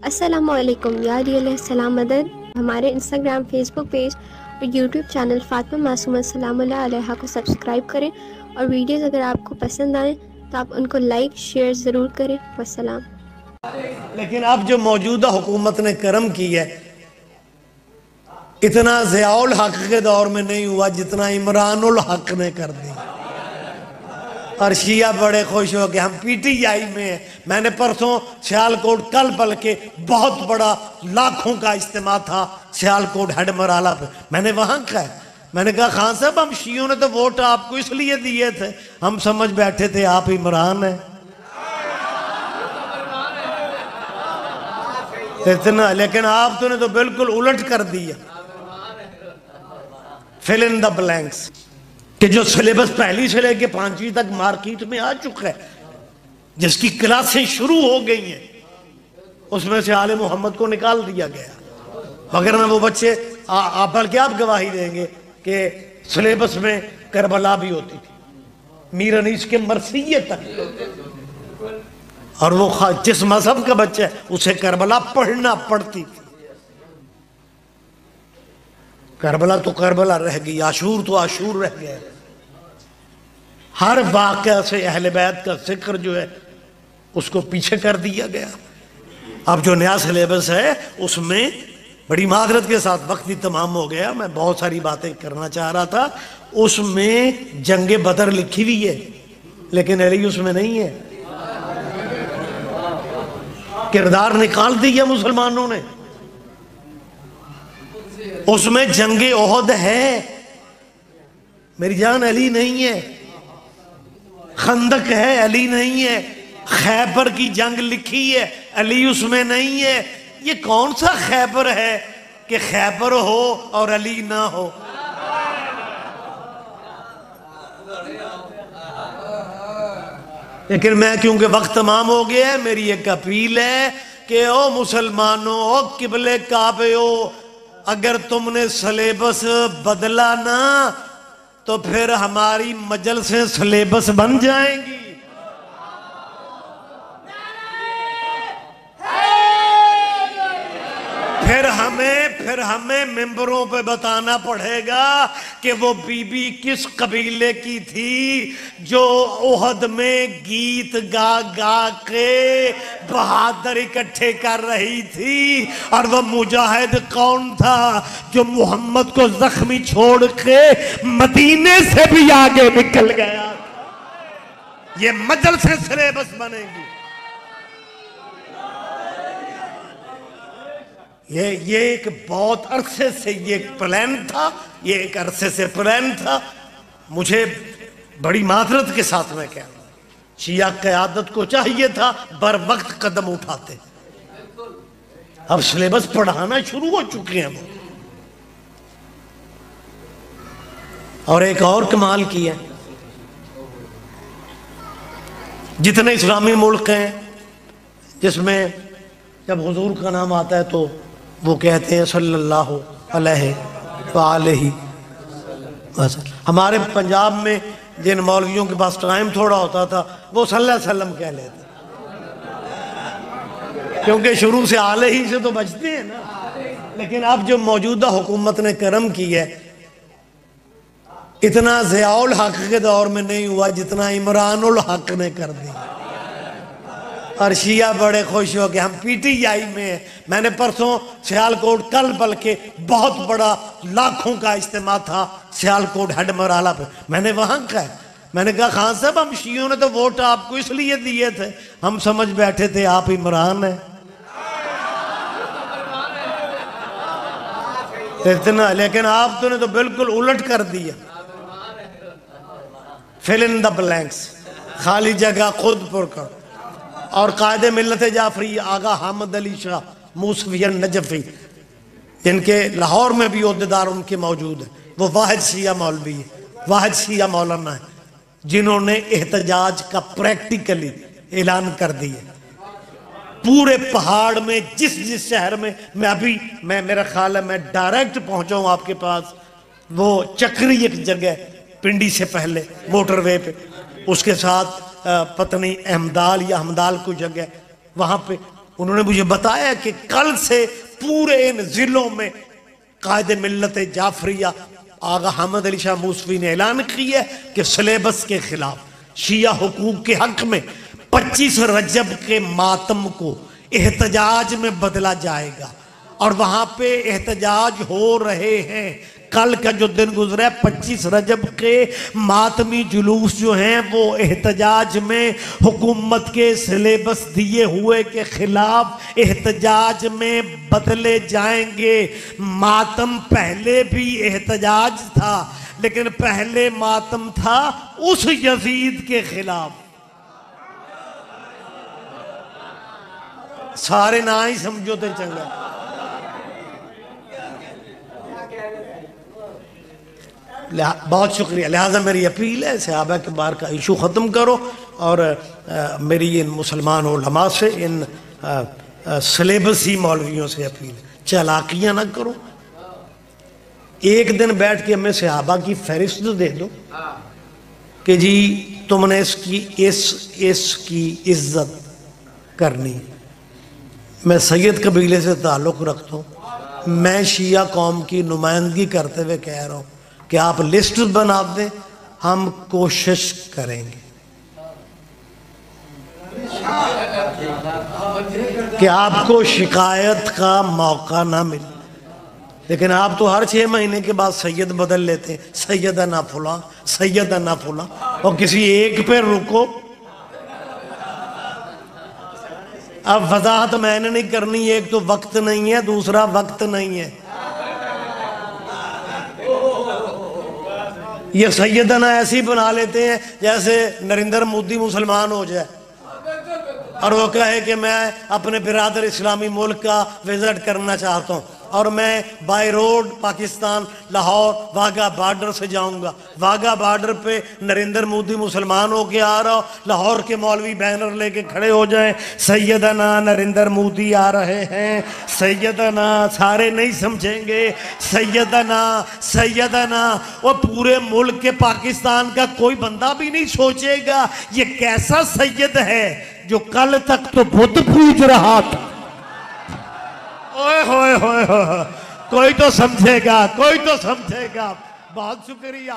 अस्सलामुअलैकुम या सलाम मदद। हमारे इंस्टाग्राम, फेसबुक पेज और यूट्यूब चैनल फ़ातिमा मासूमा सलामुल्लाह अलैहा को सब्सक्राइब करें और वीडियोस अगर आपको पसंद आए तो आप उनको लाइक शेयर ज़रूर करें। वस्सलाम। लेकिन अब जो मौजूदा हुकूमत ने करम की है, इतना ज़ियाउल हक के दौर में नहीं हुआ जितना इमरानुल हक ने कर दी। और शिया बड़े खुश हो गए, हम पीटीआई में हैं। मैंने परसों सियालकोट, कल बल्कि बहुत बड़ा लाखों का इज्तिमा था सियालकोट हेडमराला पे, मैंने वहां कहा, मैंने कहा खान साहब हम शियों ने तो वोट आपको इसलिए दिए थे, हम समझ बैठे थे आप इमरान हैं। इतना, लेकिन आप तो ने तो बिल्कुल उलट कर दिया। फिल इन द ब्लैंक्स कि जो सिलेबस पहली से लेके 5वीं तक मार्केट में आ चुका है, जिसकी क्लासें शुरू हो गई हैं, उसमें से आले मोहम्मद को निकाल दिया गया। मगर ना वो बच्चे आप बल्कि आप गवाही देंगे कि सिलेबस में करबला भी होती थी, मीर अनीस के मरसियत तक। और वो जिस मजहब का बच्चा है उसे करबला पढ़ना पड़ती थी। करबला तो करबला रह गई, आशूर तो आशूर रह गया। हर वाक़या से अहले बैत का जिक्र जो है उसको पीछे कर दिया गया। अब जो नया सिलेबस है उसमें बड़ी मादरत के साथ वक्त ही तमाम हो गया, मैं बहुत सारी बातें करना चाह रहा था। उसमें जंगे बदर लिखी हुई है लेकिन अली उसमें नहीं है। किरदार निकाल दिया मुसलमानों ने। उसमें जंगे ओहद है, मेरी जान, अली नहीं है। खंदक है, अली नहीं है। खैबर की जंग लिखी है, अली उसमें नहीं है। ये कौन सा खैबर है कि खैबर हो और अली ना हो? लेकिन मैं, क्योंकि वक्त तमाम हो गया है, मेरी एक अपील है कि ओ मुसलमानों, ओ किबले काबे हो, अगर तुमने सिलेबस बदला ना तो फिर हमारी मजलिसें सिलेबस बन जाएंगी। फिर हमें मिंबरों पे बताना पड़ेगा कि वो बीबी किस कबीले की थी जो ओहद में गीत गा गा के बहादुर इकट्ठे कर रही थी, और वो मुजाहिद कौन था जो मोहम्मद को जख्मी छोड़ के मदीने से भी आगे निकल गया। ये मजलिसें सिलेबस बनेगी। ये एक बहुत अरसे से ये प्लान था, ये एक अरसे से प्लान था। मुझे बड़ी माजरत के साथ में कह रहा हूं, शिया क़यादत को चाहिए था बर वक्त कदम उठाते। अब सिलेबस पढ़ाना शुरू हो चुके हैं वो। और एक और कमाल की है, जितने इस्लामी मुल्क हैं जिसमें जब हुजूर का नाम आता है तो वो कहते हैं सल्लल्लाहु अलैहि वसल्लम। हमारे पंजाब में जिन मौलवियों के पास टाइम थोड़ा होता था वो सल्लल्लाहु अलैहि वसल्लम कह लेते, क्योंकि शुरू से आले ही से तो बचते हैं ना। लेकिन अब जो मौजूदा हुकूमत ने करम की है, इतना ज़ियाउल हक के दौर में नहीं हुआ जितना इमरानुल हक ने कर दी। और शिया बड़े खुश हो गए, हम पीटीआई में हैं। मैंने परसों सियालकोट, कल बल्कि बहुत बड़ा लाखों का इज्तिमा था सियालकोट हेडमराला पे, मैंने वहां कहा, मैंने कहा खान साहब हम शियों ने तो वोट आपको इसलिए दिए थे, हम समझ बैठे थे आप इमरान हैं। इतना, लेकिन आप तो ने तो बिल्कुल उलट कर दिया। फिल इन द ब्लैंक्स, खाली जगह खुद पुर कर। और कायदे मिल्लत जाफरी आगा हामिद अली शाह मूसवियन नजफी, जिनके लाहौर में भी ओहदेदार उनके मौजूद है, वो वाहिद शिया मौलवी है, वाहिद शिया मौलाना है जिन्होंने एहतजाज का प्रैक्टिकली ऐलान कर दिया। पूरे पहाड़ में जिस जिस शहर में मैं मेरा ख्याल है मैं डायरेक्ट पहुंचा हूं आपके पास, वो चक्री एक जगह पिंडी से पहले मोटरवे पे, उसके साथ पत्नी अहमदाल या हमदाल को जगह, वहाँ पे उन्होंने मुझे बताया कि कल से पूरे इन जिलों में कायदे मिल्लत जाफरिया आगा हमद अली शाह मूसवी ने ऐलान किया है कि सिलेबस के खिलाफ शिया हुकूक के हक में 25 रजब के मातम को एहतजाज में बदला जाएगा और वहां पे एहतजाज हो रहे हैं। कल का जो दिन गुजरा है 25 रजब के मातमी जुलूस जो हैं वो एहतजाज में हुकूमत के सिलेबस दिए हुए के खिलाफ एहतजाज में बदले जाएंगे। मातम पहले भी एहतजाज था, लेकिन पहले मातम था उस यजीद के खिलाफ। सारे ना ही समझो तो चंगा। बहुत शुक्रिया। लिहाजा मेरी अपील है सहाबा के बार का इशू ख़त्म करो और मेरी इन मुसलमान उलमा से इन सिलेबसी मौलवियों से अपील, चालाकियाँ ना करो। एक दिन बैठ के हमें सहाबा की फहरिस्त दे दो कि जी तुमने इसकी इज्जत करनी है। मैं सैयद कबीले से ताल्लुक़ रखता हूँ, मैं शिया कौम की नुमाइंदगी करते हुए कह रहा हूँ कि आप लिस्ट बना दें, हम कोशिश करेंगे कि आपको शिकायत का मौका ना मिले। लेकिन आप तो हर 6 महीने के बाद सैयद बदल लेते हैं, सैयदना फुला, सैयदना फुला, और किसी एक पे रुको। अब वजाहत मैंने नहीं करनी, एक तो वक्त नहीं है, दूसरा वक्त नहीं है। ये सैयदना ऐसे ही बना लेते हैं जैसे नरेंद्र मोदी मुसलमान हो जाए और वो कहे कि मैं अपने बिरादर इस्लामी मुल्क का विजिट करना चाहता हूँ और मैं by road Pakistan Lahore Wagah border से जाऊंगा। वाघा बॉर्डर पे नरेंद्र मोदी मुसलमान हो के आ रहा हो, लाहौर के मौलवी बैनर लेके खड़े हो जाएं, सैयदना नरेंद्र मोदी आ रहे हैं, सैयदना, सारे नहीं समझेंगे, सैयदना सैयदना। वो पूरे मुल्क के पाकिस्तान का कोई बंदा भी नहीं सोचेगा ये कैसा सैयद है जो कल तक तो बुद्ध पूज रहा था। ओए होए होए होए, कोई तो समझेगा, कोई तो समझेगा। बहुत शुक्रिया।